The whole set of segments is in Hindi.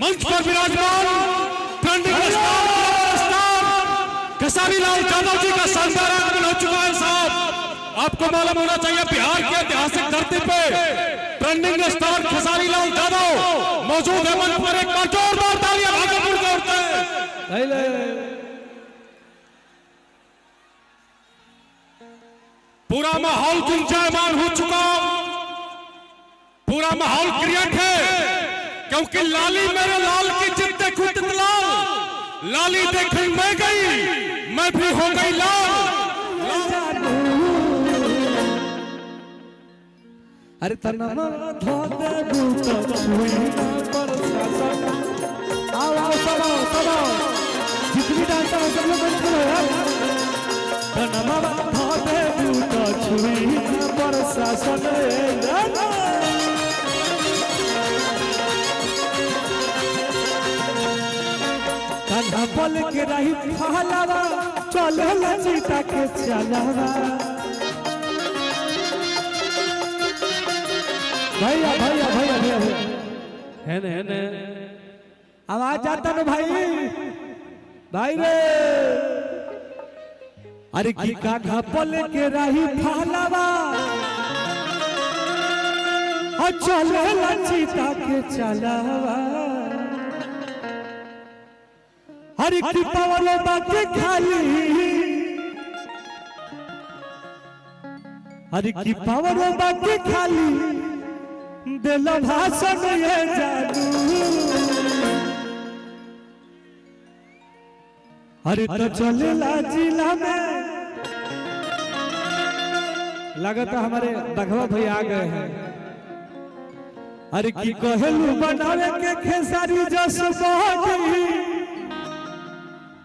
मंच पर विराजमान ट्रेंडिंग स्टार खेसारी लाल यादव जी का शानदार आगमन हो चुका है। साहब आपको मालूम होना चाहिए बिहार की ऐतिहासिक धरती पे ट्रेंडिंग स्टार खेसारी लाल यादव मौजूद है। मंच पर एक बार जोरदार तालियां भागलपुर के उठते हैं। पूरा माहौल गुंजायमान हो चुका, पूरा माहौल क्रिएट है क्योंकि लाली मेरे लाल की जिद देखूं तितलाल, लाली देखी मैं गई मैं भी हो गई लाल। अरे तनमा धोते दूत छुई पर शासन आओ सब जितनी डांसर है सब लोग बंद करो यार। तनमा धोते दूत छुई पर शासन कंधा पल के रही फहलावा चले लचीता के चलावा। भैया भैया भैया भैया है ने आवाज जाता ना भाई भाई रे। अरे की काका पल के रही फहलावा और चले लचीता के चलावा। अरे की पावलो बाकी खाली, अरे की पावलो बाकी खाली दिल भाषण ये जादू। अरे तो चलेला जिला में लगता हमारे बघवा भैया आ गए हैं। अरे की कहलू बनावे के खेसारी जस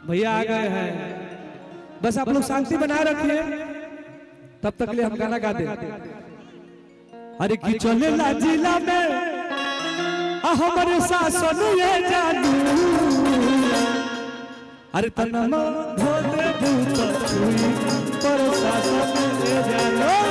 भैया आ गए हैं। बस आप लोग शांति बनाए रखिए तब तक लिए हम गाना गा दे। अरे की चलेला जिला में हमारे शासन ये जानू। अरे तनमा धोते दूत छुई पर शासन ये जानू।